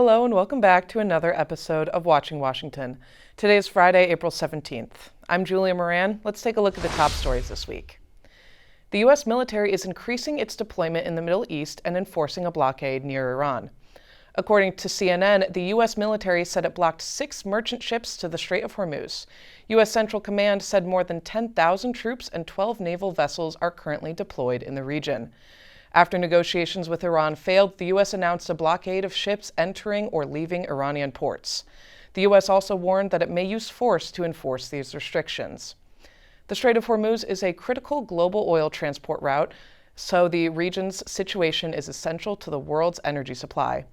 Hello and welcome back to another episode of Watching Washington. Today is Friday, April 17th. I'm Julia Moran. Let's take a look at the top stories this week. The U.S. military is increasing its deployment in the Middle East and enforcing a blockade near Iran. According to CNN, the U.S. military said it blocked 6 merchant ships to the Strait of Hormuz. U.S. Central Command said more than 10,000 troops and 12 naval vessels are currently deployed in the region. After negotiations with Iran failed, the U.S. announced a blockade of ships entering or leaving Iranian ports. The U.S. also warned that it may use force to enforce these restrictions. The Strait of Hormuz is a critical global oil transport route, so the region's situation is essential to the world's energy supply.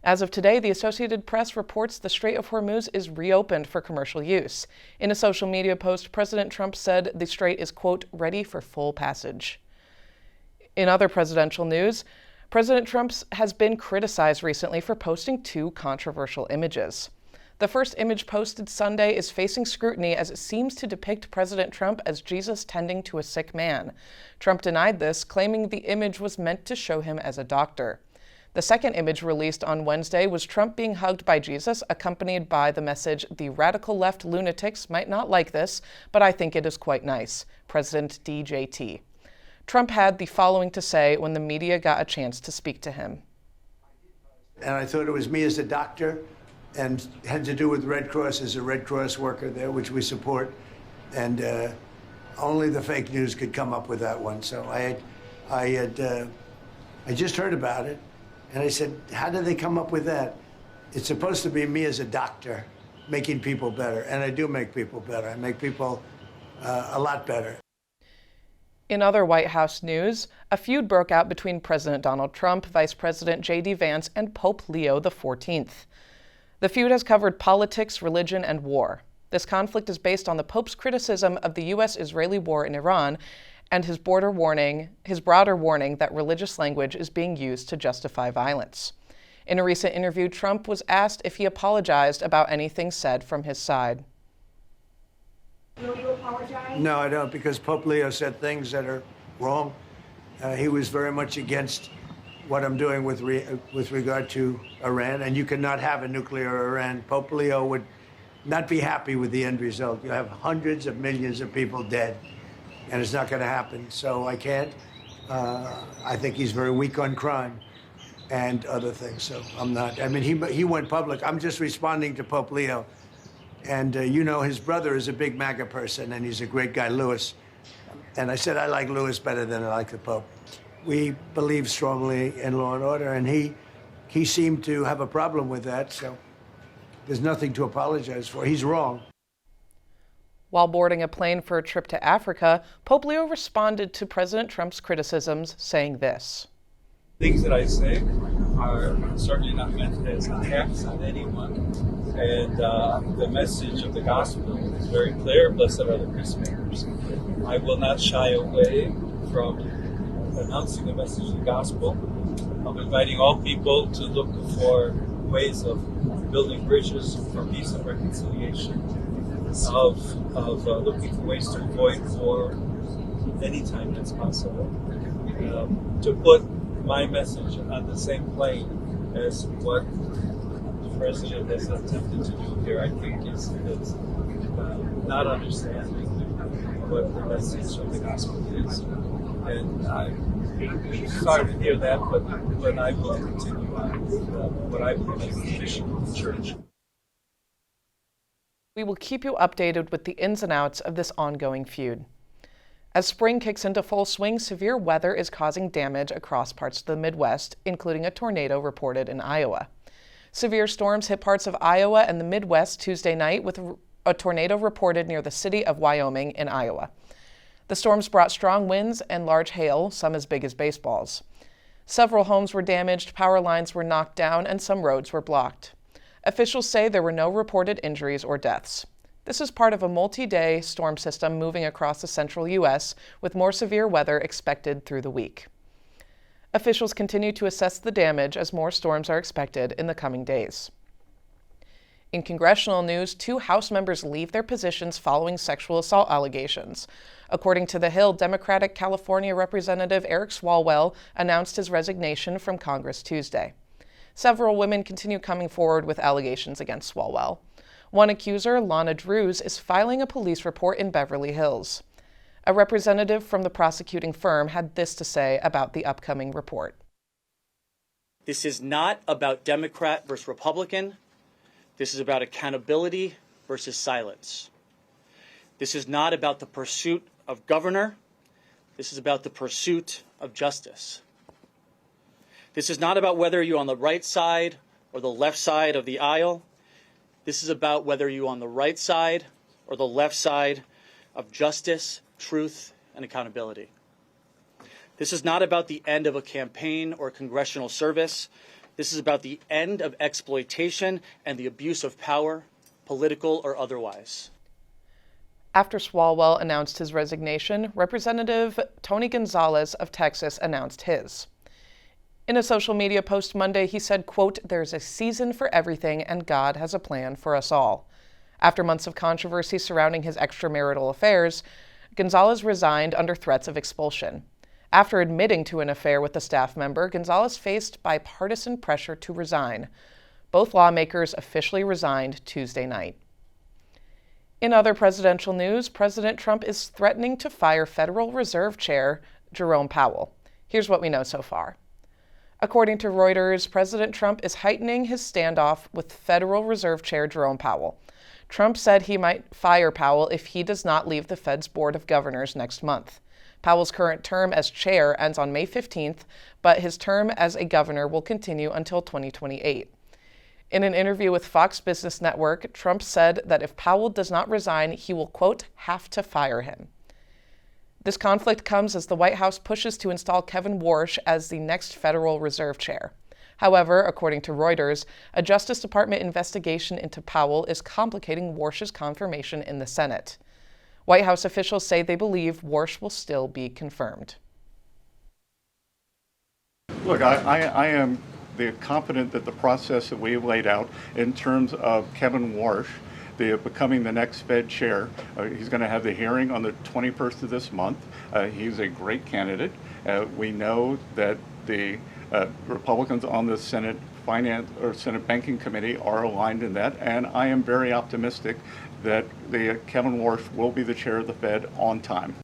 As of today, the Associated Press reports the Strait of Hormuz is reopened for commercial use. In a social media post, President Trump said the strait is, quote, ready for full passage. In other presidential news, President Trump has been criticized recently for posting 2 controversial images. The first image posted Sunday is facing scrutiny as it seems to depict President Trump as Jesus tending to a sick man. Trump denied this, claiming the image was meant to show him as a doctor. The second image released on Wednesday was Trump being hugged by Jesus, accompanied by the message, "The radical left lunatics might not like this, but I think it is quite nice. President DJT." Trump had the following to say when the media got a chance to speak to him. And I thought it was me as a doctor and had to do with Red Cross as a Red Cross worker there, which we support. And only the fake news could come up with that one. So I just heard about it. And I said, how did they come up with that? It's supposed to be me as a doctor making people better. And I do make people better. I make people a lot better. In other White House news, a feud broke out between President Donald Trump, Vice President J.D. Vance, and Pope Leo XIV. The feud has covered politics, religion, and war. This conflict is based on the Pope's criticism of the U.S.-Israeli war in Iran and his broader warning that religious language is being used to justify violence. In a recent interview, Trump was asked if he apologized about anything said from his side. Will you apologize? No, I don't, because Pope Leo said things that are wrong. He was very much against what I'm doing with regard to Iran, and you cannot have a nuclear Iran. Pope Leo would not be happy with the end result. You have hundreds of millions of people dead, and it's not going to happen. So I can't. I think he's very weak on crime and other things. So I'm not. I mean, he went public. I'm just responding to Pope Leo. And you know, his brother is a big MAGA person, and he's a great guy, Louis. And I said I like Louis better than I like the Pope. We believe strongly in law and order, and he seemed to have a problem with that, so there's nothing to apologize for. He's wrong. While boarding a plane for a trip to Africa, Pope Leo responded to President Trump's criticisms, saying this. Things that I say are certainly not meant as attacks on anyone. And the message of the gospel is very clear. Blessed are the peacemakers. I will not shy away from announcing the message of the gospel. I'm inviting all people to look for ways of building bridges for peace and reconciliation, of looking for ways to avoid war anytime that's possible, to put my message on the same plane as what the president has attempted to do here, I think is not understanding what the message of the gospel is. And I'm sorry to hear that, but I will continue on with what I believe is the mission of the church. We will keep you updated with the ins and outs of this ongoing feud. As spring kicks into full swing, severe weather is causing damage across parts of the Midwest, including a tornado reported in Iowa. Severe storms hit parts of Iowa and the Midwest Tuesday night, with a tornado reported near the city of Wyoming in Iowa. The storms brought strong winds and large hail, some as big as baseballs. Several homes were damaged, power lines were knocked down, and some roads were blocked. Officials say there were no reported injuries or deaths. This is part of a multi-day storm system moving across the central U.S., with more severe weather expected through the week. Officials continue to assess the damage as more storms are expected in the coming days. In congressional news, 2 House members leave their positions following sexual assault allegations. According to The Hill, Democratic California Representative Eric Swalwell announced his resignation from Congress Tuesday. several women continue coming forward with allegations against Swalwell. One accuser, Lana Drews, is filing a police report in Beverly Hills. A representative from the prosecuting firm had this to say about the upcoming report. This is not about Democrat versus Republican. This is about accountability versus silence. This is not about the pursuit of governor. This is about the pursuit of justice. This is not about whether you're on the right side or the left side of the aisle. This is about whether you're on the right side or the left side of justice, truth, and accountability. This is not about the end of a campaign or congressional service. This is about the end of exploitation and the abuse of power, political or otherwise. After Swalwell announced his resignation, Representative Tony Gonzalez of Texas announced his. In a social media post Monday, he said, quote, "There's a season for everything and God has a plan for us all." After months of controversy surrounding his extramarital affairs, Gonzalez resigned under threats of expulsion. After admitting to an affair with a staff member, Gonzalez faced bipartisan pressure to resign. Both lawmakers officially resigned Tuesday night. In other presidential news, President Trump is threatening to fire Federal Reserve Chair Jerome Powell. Here's what we know so far. According to Reuters, President Trump is heightening his standoff with Federal Reserve Chair Jerome Powell. Trump said he might fire Powell if he does not leave the Fed's Board of Governors next month. Powell's current term as chair ends on May 15th, but his term as a governor will continue until 2028. In an interview with Fox Business Network, Trump said that if Powell does not resign, he will, quote, "have to fire him." This conflict comes as the White House pushes to install Kevin Warsh as the next Federal Reserve Chair. However, according to Reuters, a Justice Department investigation into Powell is complicating Warsh's confirmation in the Senate. White House officials say they believe Warsh will still be confirmed. Look, I am confident that the process that we have laid out in terms of Kevin Warsh becoming the next Fed chair, he's going to have the hearing on the 21st of this month. He's a great candidate. We know that the Republicans on the Senate Finance or Senate Banking Committee are aligned in that, and I am very optimistic that Kevin Warsh will be the chair of the Fed on time.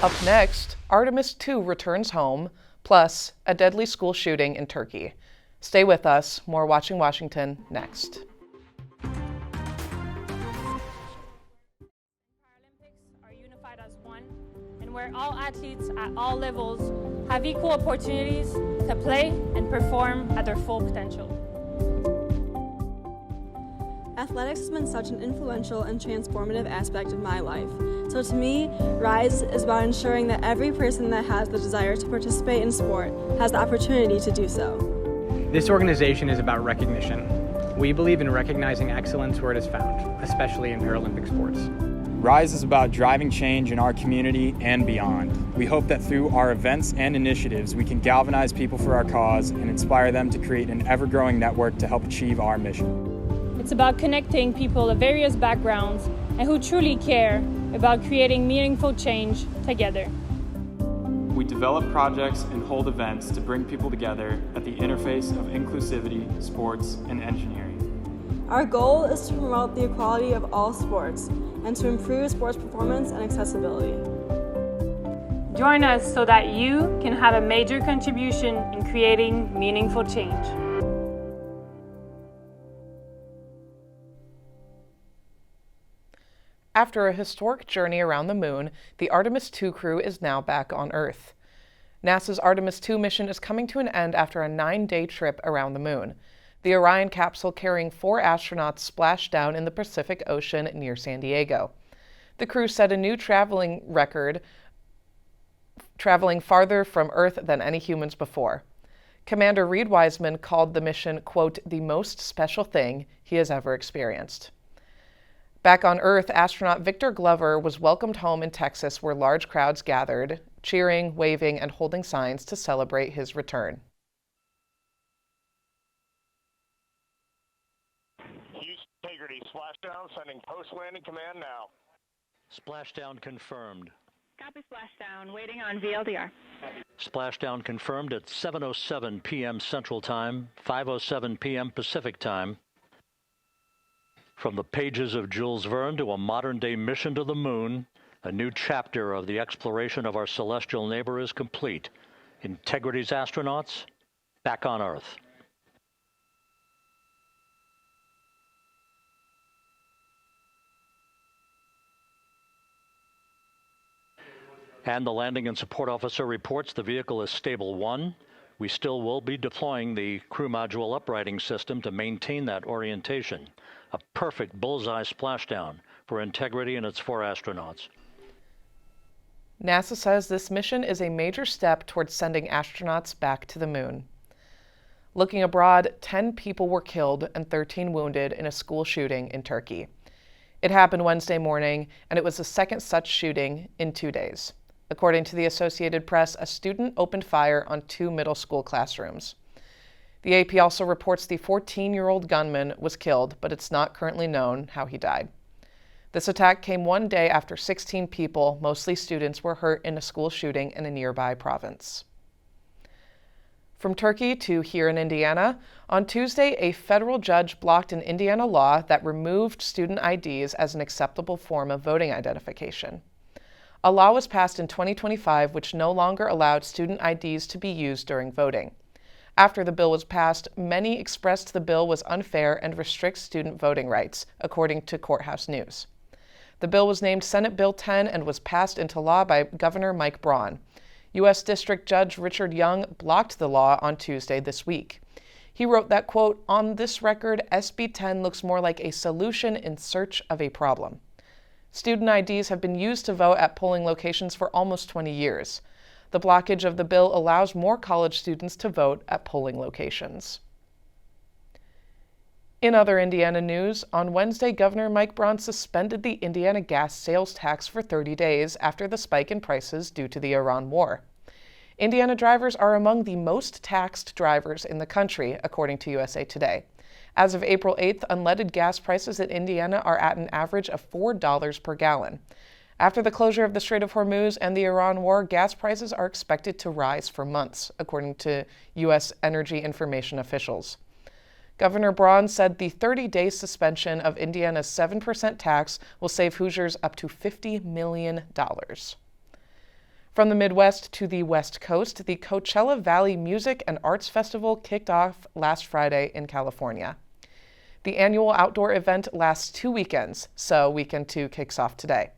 Up next, Artemis II returns home, plus a deadly school shooting in Turkey. Stay with us. More Watching Washington next. Paralympics are unified as one, and where all athletes at all levels have equal opportunities to play and perform at their full potential. Athletics has been such an influential and transformative aspect of my life. So to me, RISE is about ensuring that every person that has the desire to participate in sport has the opportunity to do so. This organization is about recognition. We believe in recognizing excellence where it is found, especially in Paralympic sports. RISE is about driving change in our community and beyond. We hope that through our events and initiatives, we can galvanize people for our cause and inspire them to create an ever-growing network to help achieve our mission. It's about connecting people of various backgrounds and who truly care about creating meaningful change together. We develop projects and hold events to bring people together at the interface of inclusivity, sports, and engineering. Our goal is to promote the equality of all sports and to improve sports performance and accessibility. Join us so that you can have a major contribution in creating meaningful change. After a historic journey around the moon, the Artemis II crew is now back on Earth. NASA's Artemis II mission is coming to an end after a 9-day trip around the moon. The Orion capsule carrying 4 astronauts splashed down in the Pacific Ocean near San Diego. The crew set a new traveling record, traveling farther from Earth than any humans before. Commander Reed Wiseman called the mission, quote, "the most special thing he has ever experienced." Back on Earth, astronaut Victor Glover was welcomed home in Texas, where large crowds gathered, cheering, waving, and holding signs to celebrate his return. Houston Integrity, splashdown, sending post-landing command now. Splashdown confirmed. Copy splashdown, waiting on VLDR. Splashdown confirmed at 7:07 p.m. Central Time, 5:07 p.m. Pacific Time. From the pages of Jules Verne to a modern-day mission to the moon, a new chapter of the exploration of our celestial neighbor is complete. Integrity's astronauts back on Earth. And the landing and support officer reports the vehicle is stable 1. We still will be deploying the crew module uprighting system to maintain that orientation. A perfect bullseye splashdown for Integrity and its 4 astronauts. NASA says this mission is a major step towards sending astronauts back to the moon. Looking abroad, 10 people were killed and 13 wounded in a school shooting in Turkey. It happened Wednesday morning, and it was the second such shooting in 2 days. According to the Associated Press, a student opened fire on 2 middle school classrooms. The AP also reports the 14-year-old gunman was killed, but it's not currently known how he died. This attack came 1 day after 16 people, mostly students, were hurt in a school shooting in a nearby province. From Turkey to here in Indiana, on Tuesday, a federal judge blocked an Indiana law that removed student IDs as an acceptable form of voting identification. A law was passed in 2025 which no longer allowed student IDs to be used during voting. After the bill was passed, many expressed the bill was unfair and restricts student voting rights, according to Courthouse News. The bill was named Senate Bill 10 and was passed into law by Governor Mike Braun. U.S. District Judge Richard Young blocked the law on Tuesday this week. He wrote that, quote, "On this record, SB 10 looks more like a solution in search of a problem." Student IDs have been used to vote at polling locations for almost 20 years. The blockage of the bill allows more college students to vote at polling locations. In other Indiana news, on Wednesday, Governor Mike Braun suspended the Indiana gas sales tax for 30 days after the spike in prices due to the Iran war. Indiana drivers are among the most taxed drivers in the country, according to USA Today. As of April 8th, unleaded gas prices in Indiana are at an average of $4 per gallon. After the closure of the Strait of Hormuz and the Iran war, gas prices are expected to rise for months, according to U.S. Energy Information officials. Governor Braun said the 30-day suspension of Indiana's 7% tax will save Hoosiers up to $50 million. From the Midwest to the West Coast, the Coachella Valley Music and Arts Festival kicked off last Friday in California. The annual outdoor event lasts 2 weekends, so weekend 2 kicks off today.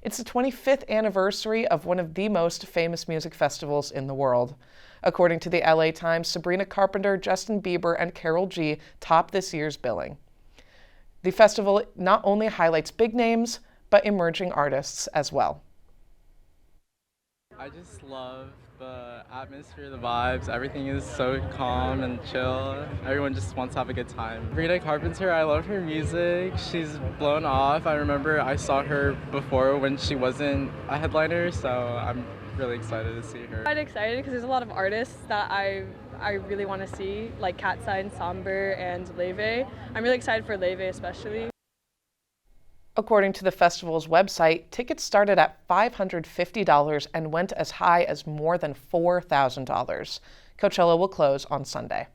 It's the 25th anniversary of one of the most famous music festivals in the world. According to the LA Times, Sabrina Carpenter, Justin Bieber, and Karol G topped this year's billing. The festival not only highlights big names, but emerging artists as well. I just love the atmosphere, the vibes. Everything is so calm and chill. Everyone just wants to have a good time. Sabrina Carpenter, I love her music. She's blown off. I remember I saw her before when she wasn't a headliner, so I'm really excited to see her. I'm excited because there's a lot of artists that I really want to see, like Catsign, Somber, and Leve. I'm really excited for Leve especially. According to the festival's website, tickets started at $550 and went as high as more than $4,000. Coachella will close on Sunday.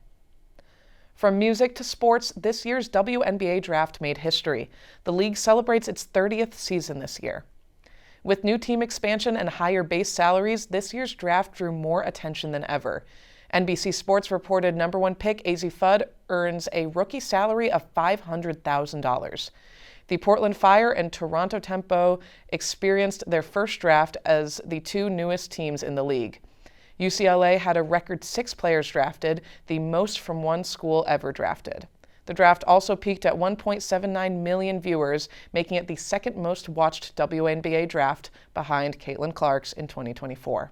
From music to sports, this year's WNBA draft made history. The league celebrates its 30th season this year. With new team expansion and higher base salaries, this year's draft drew more attention than ever. NBC Sports reported number 1 pick Azzi Fudd earns a rookie salary of $500,000. The Portland Fire and Toronto Tempo experienced their first draft as the 2 newest teams in the league. UCLA had a record 6 players drafted, the most from one school ever drafted. The draft also peaked at 1.79 million viewers, making it the second most watched WNBA draft behind Caitlin Clark's in 2024.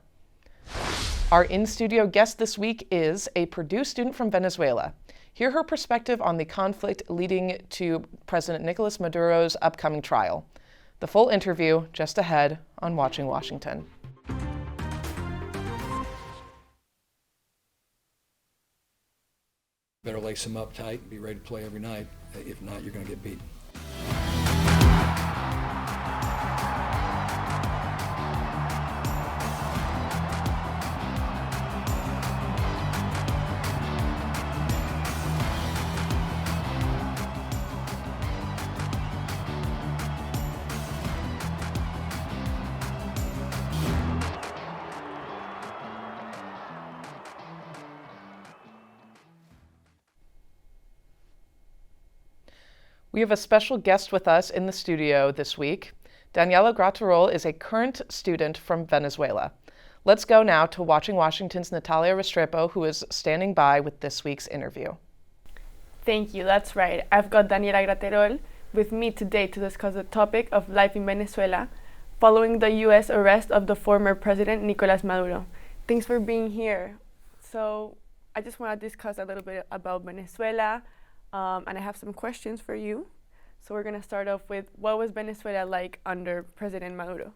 Our in-studio guest this week is a Purdue student from Venezuela. Hear her perspective on the conflict leading to President Nicolas Maduro's upcoming trial. The full interview just ahead on Watching Washington. Better lace them up tight and be ready to play every night. If not, you're going to get beat. We have a special guest with us in the studio this week. Daniela Graterol is a current student from Venezuela. Let's go now to Watching Washington's Natalia Restrepo, who is standing by with this week's interview. Thank you, that's right. I've got Daniela Graterol with me today to discuss the topic of life in Venezuela following the U.S. arrest of the former president Nicolás Maduro. Thanks for being here. So I just want to discuss a little bit about Venezuela, and I have some questions for you. So we're going to start off with, what was Venezuela like under President Maduro?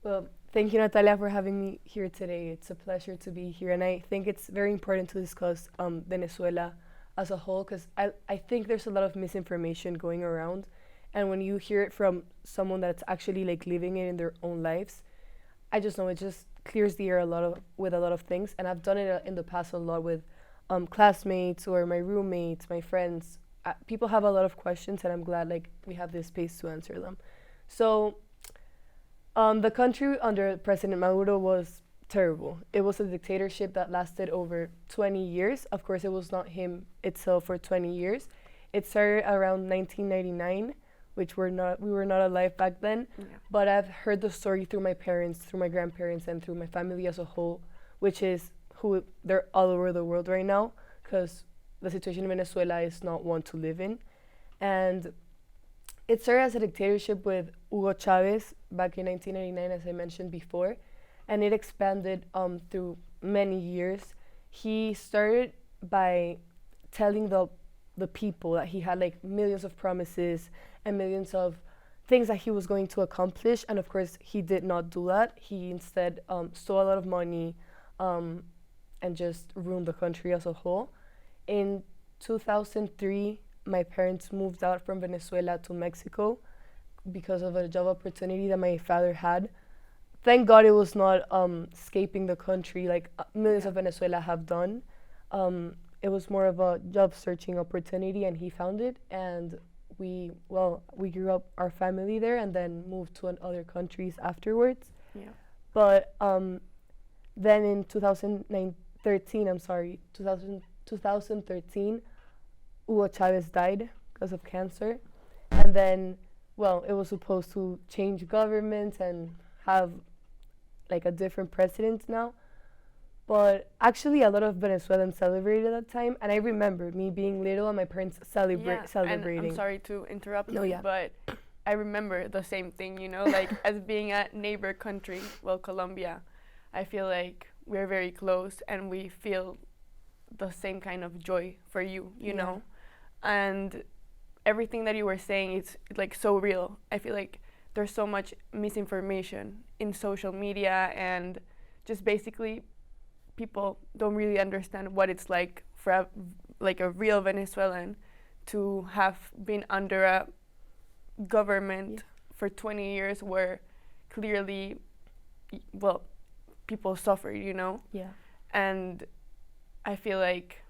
Well, thank you, Natalia, for having me here today. It's a pleasure to be here, and I think it's very important to discuss Venezuela as a whole, because I think there's a lot of misinformation going around, and when you hear it from someone that's actually like living it in their own lives, I just know it just clears the air with a lot of things, and I've done it in the past a lot with classmates or my roommates, my friends. People have a lot of questions, and I'm glad like we have this space to answer them. So the country under President Maduro was terrible. It was a dictatorship that lasted over 20 years. Of course, it was not him itself for 20 years. It started around 1999, which we were not alive back then. Yeah. But I've heard the story through my parents, through my grandparents, and through my family as a whole, which is who they're all over the world right now, because the situation in Venezuela is not one to live in. And it started as a dictatorship with Hugo Chavez back in 1999, as I mentioned before, and it expanded through many years. He started by telling the people that he had like millions of promises and millions of things that he was going to accomplish, and of course he did not do that. He instead stole a lot of money and just ruined the country as a whole. In 2003, my parents moved out from Venezuela to Mexico because of a job opportunity that my father had. Thank God it was not escaping the country like millions of Venezuela have done. It was more of a job searching opportunity, and he found it, and we grew up our family there and then moved to other countries afterwards. Yeah. But then in 2013, Hugo Chavez died because of cancer. And then, it was supposed to change government and have like a different president now. But actually, a lot of Venezuelans celebrated that time. And I remember me being little and my parents celebrating. And I'm sorry to interrupt you, but I remember the same thing, like as being a neighbor country, Colombia, I feel like we're very close and we feel the same kind of joy for you, you know? And everything that you were saying is like so real. I feel like there's so much misinformation in social media, and just basically people don't really understand what it's like for a real Venezuelan to have been under a government for 20 years where clearly, people suffer, Yeah. And I feel like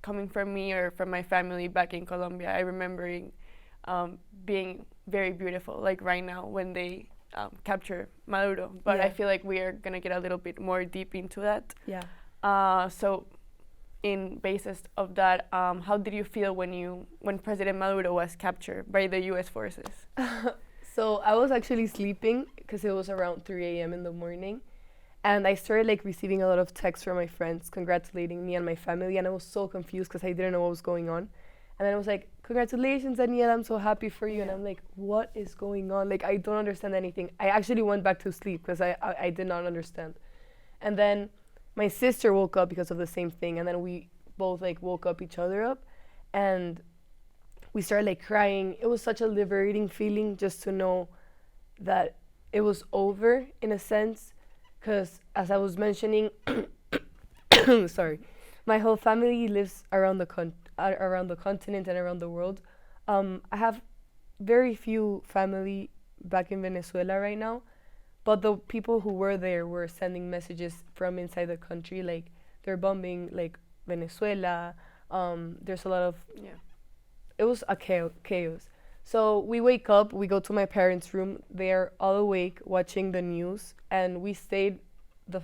coming from me or from my family back in Colombia, I remembering being very beautiful, like right now when they capture Maduro. But I feel like we are going to get a little bit more deep into that. Yeah. So in basis of that, how did you feel when President Maduro was captured by the U.S. forces? So I was actually sleeping because it was around 3 a.m. in the morning. And I started receiving a lot of texts from my friends congratulating me and my family, and I was so confused because I didn't know what was going on. And then I was like, congratulations, Daniela, I'm so happy for you. Yeah. And I'm like, what is going on? I don't understand anything. I actually went back to sleep because I did not understand. And then my sister woke up because of the same thing, and then we both woke up each other up, and we started crying. It was such a liberating feeling just to know that it was over in a sense. Because as I was mentioning, sorry, my whole family lives around the continent and around the world. I have very few family back in Venezuela right now, but the people who were there were sending messages from inside the country, they're bombing Venezuela. There's a lot of it was a chaos. So we wake up, we go to my parents' room. They are all awake watching the news, and we stayed,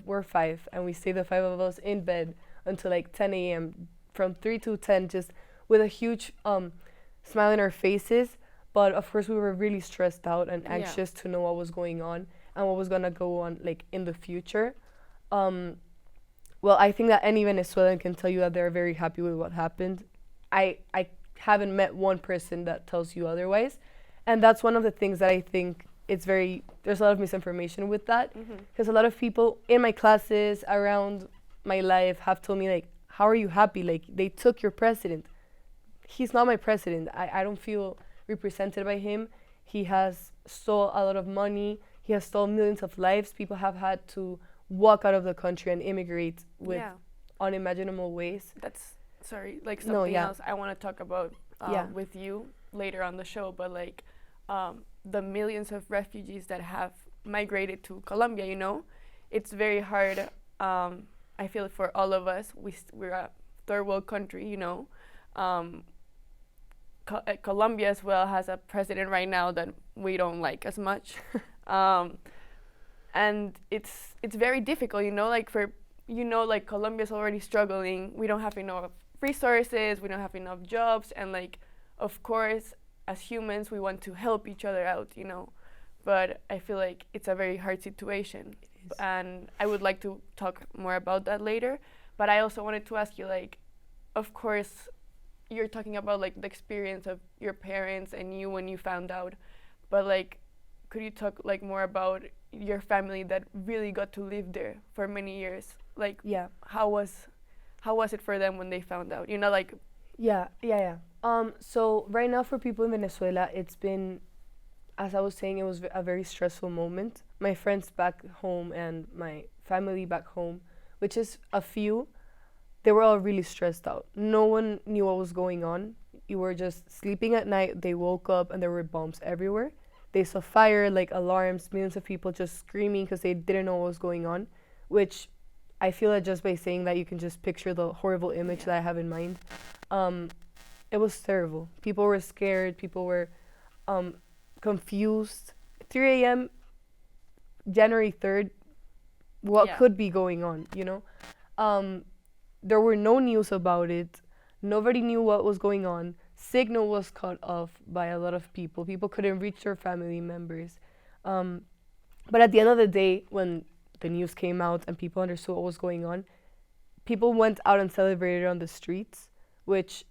we're 5, and we stayed the 5 of us in bed until 10 a.m. From 3 to 10, just with a huge smile in our faces, but of course we were really stressed out and Yeah. anxious to know what was going on and what was gonna go on like in the future. Well, I think that any Venezuelan can tell you that they're very happy with what happened. I haven't met one person that tells you otherwise, and that's one of the things that I think there's a lot of misinformation with that, because a lot of people in my classes around my life have told me like, how are you happy? Like, they took your president. He's not my president. I don't feel represented by him. He has stole a lot of money. He has stolen millions of lives. People have had to walk out of the country and immigrate with Yeah. unimaginable ways. That's like No, something yeah. else I want to talk about Yeah. with you later on the show, but like the millions of refugees that have migrated to Colombia, you know, it's very hard. I feel for all of us, we're a third world country, you know. Colombia as well has a president right now that we don't like as much. And it's very difficult, you know, like like Colombia's already struggling. We don't have enough resources, we don't have enough jobs, and like, of course, as humans, we want to help each other out, you know. But I feel like it's a very hard situation, and I would like to talk more about that later. But I also wanted to ask you, like, of course, you're talking about like the experience of your parents and you when you found out, but like, could you talk like more about your family that really got to live there for many years? Like, Yeah. how was it for them when they found out? You know, like, Yeah. So right now for people in Venezuela, it's been, as I was saying, it was a very stressful moment. My friends back home and my family back home, which is a few, they were all really stressed out. No one knew what was going on. You were just sleeping at night. They woke up and there were bombs everywhere. They saw fire, like alarms, millions of people just screaming because they didn't know what was going on, which I feel that just by saying that you can just picture the horrible image that I have in mind. It was terrible. People were scared. People were confused. 3 a.m., January 3rd, what Yeah. could be going on, you know? There were no news about it. Nobody knew what was going on. Signal was cut off by a lot of people. People couldn't reach their family members. But at the end of the day, when the news came out and people understood what was going on, people went out and celebrated on the streets, which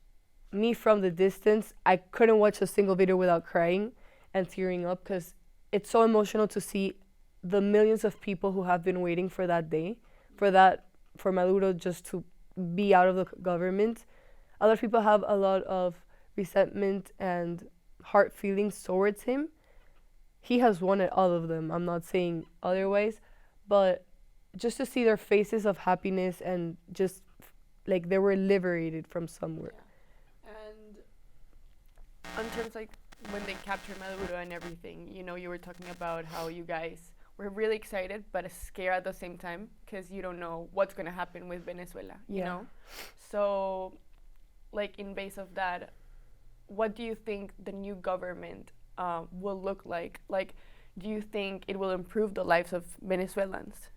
me from the distance, I couldn't watch a single video without crying and tearing up, because it's so emotional to see the millions of people who have been waiting for that day, for Maduro just to be out of the government. A lot of people have a lot of resentment and hard feelings towards him. He has wanted all of them. I'm not saying otherwise, but just to see their faces of happiness and just like they were liberated from somewhere. and in terms like when they captured Maduro and everything, you know, you were talking about how you guys were really excited but scared at the same time because you don't know what's going to happen with Venezuela, you Yeah. know? So, like, in base of that, what do you think the new government will look like? Like, do you think it will improve the lives of Venezuelans?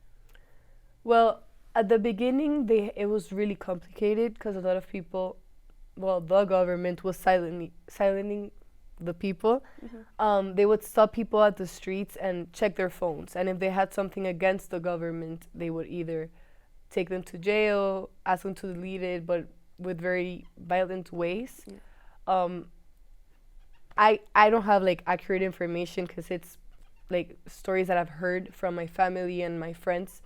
Well, at the beginning, it was really complicated because a lot of people, well, the government was silencing the people. They would stop people at the streets and check their phones. And if they had something against the government, they would either take them to jail, ask them to delete it, but with very violent ways. I don't have like accurate information because it's like stories that I've heard from my family and my friends.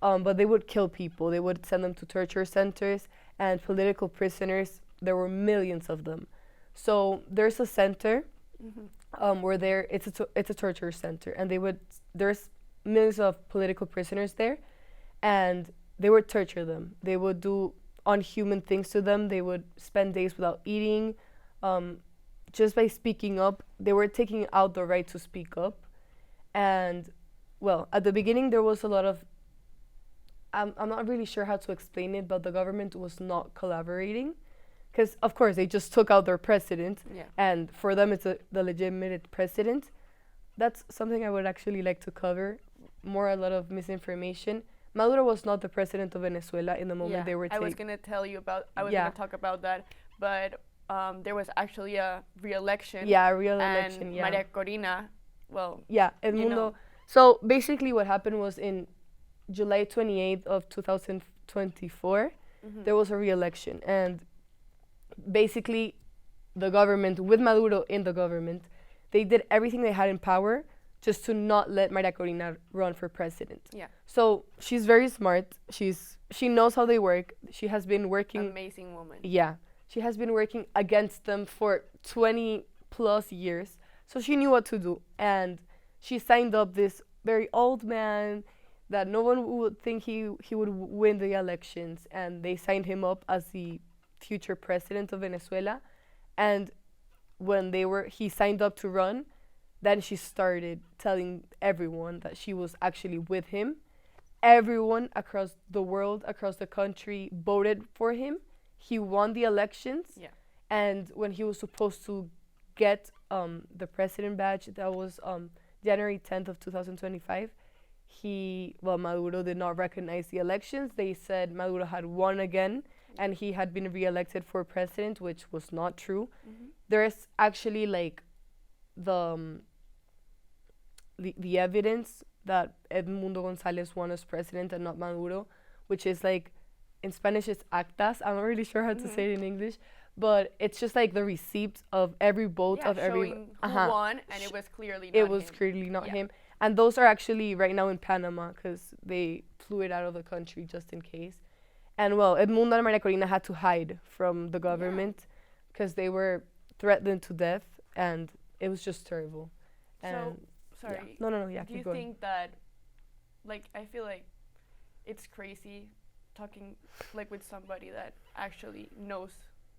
But they would kill people. They would send them to torture centers and political prisoners. There were millions of them. So there's a center where it's a torture center, and there's millions of political prisoners there, and they would torture them. They would do unhuman things to them. They would spend days without eating. Just by speaking up, they were taking out the right to speak up. And well, at the beginning there was a lot of I'm not really sure how to explain it, but the government was not collaborating because, of course, they just took out their president, and for them it's the legitimate president. That's something I would actually like to cover more. A lot of misinformation. Maduro was not the president of Venezuela in the moment they were I was gonna tell you about. I was gonna talk about that, but there was actually a re-election. Yeah, a real election. And Yeah. Maria Corina, well, Yeah, you Edmundo. know. So basically, what happened was in July 28th of 2024, there was a re-election, and basically, the government, with Maduro in the government, they did everything they had in power just to not let Maria Corina run for president. Yeah. So she's very smart. She knows how they work. She has been working. Amazing woman. Yeah. She has been working against them for 20 plus years. So she knew what to do. And she signed up this very old man that no one would think he would win the elections. And they signed him up as the future president of Venezuela. And when he signed up to run, then she started telling everyone that she was actually with him. Everyone across the world, across the country, voted for him. He won the elections. Yeah. And when he was supposed to get the president badge, that was January 10th of 2025, Maduro did not recognize the elections. They said Maduro had won again, and he had been re-elected for president, which was not true. There's actually like the evidence that Edmundo González won as president and not Maduro, which is like, in Spanish it's actas. I'm not really sure how to say it in English, but it's just like the receipt of every vote of every. Showing who won, and it was clearly not It was him. clearly not him, and those are actually right now in Panama because they flew it out of the country just in case. And well, Edmundo and Maria Corina had to hide from the government because they were threatened to death, and it was just terrible. And Sorry. No. Yeah, Do keep you going. think that, like, I feel like it's crazy talking like with somebody that actually knows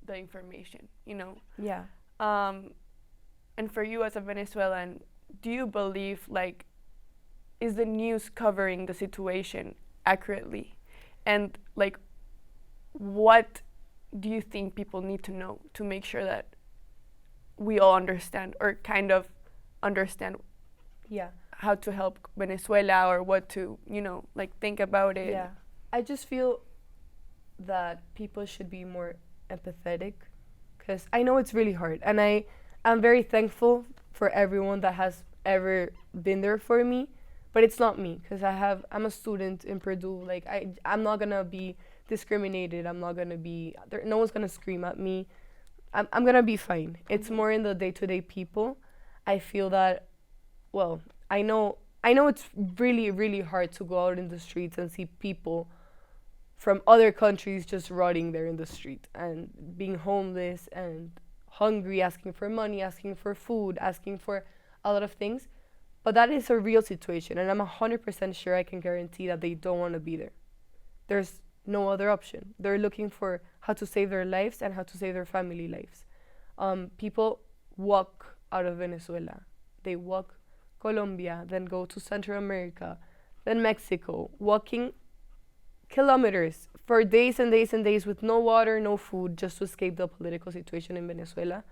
the information, you know? Yeah. And for you as a Venezuelan, do you believe, like, is the news covering the situation accurately? And, like, what do you think people need to know to make sure that we all understand, or kind of understand how to help Venezuela, or what to, you know, like, think about it? Yeah. I just feel that people should be more empathetic, because I know it's really hard, and I'm very thankful for everyone that has ever been there for me, but it's not me, because I'm a student in Purdue. Like, I'm not gonna be discriminated. I'm not gonna be there. No one's gonna scream at me. I'm gonna be fine. It's more in the day-to-day people. I feel that, well, I know it's really, really hard to go out in the streets and see people from other countries just rotting there in the street and being homeless and hungry, asking for money, asking for food, asking for a lot of things. But that is a real situation, and I'm 100% sure I can guarantee that they don't want to be there. There's no other option. They're looking for how to save their lives and how to save their family lives. People walk out of Venezuela. They walk Colombia, then go to Central America, then Mexico, walking kilometers for days and days and days with no water, no food, just to escape the political situation in Venezuela.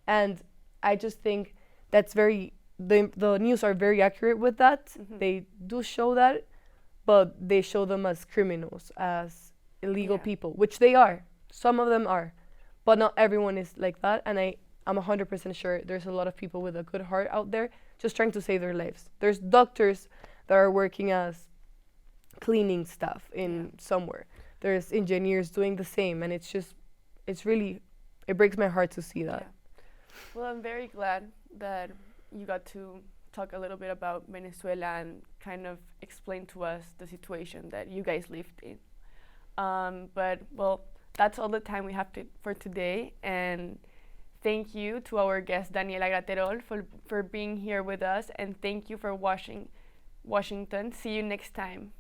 And I just think that's the news are very accurate with that. They do show that, but they show them as criminals, as illegal people, which they are. Some of them are, but not everyone is like that. And I'm 100% sure there's a lot of people with a good heart out there just trying to save their lives. There's doctors that are working as cleaning staff in somewhere. There's engineers doing the same, and it breaks my heart to see that. Well, I'm very glad that you got to talk a little bit about Venezuela and kind of explain to us the situation that you guys lived in. But, well, that's all the time we have for today. And thank you to our guest, Daniela Graterol, for being here with us. And thank you for watching Washington. See you next time.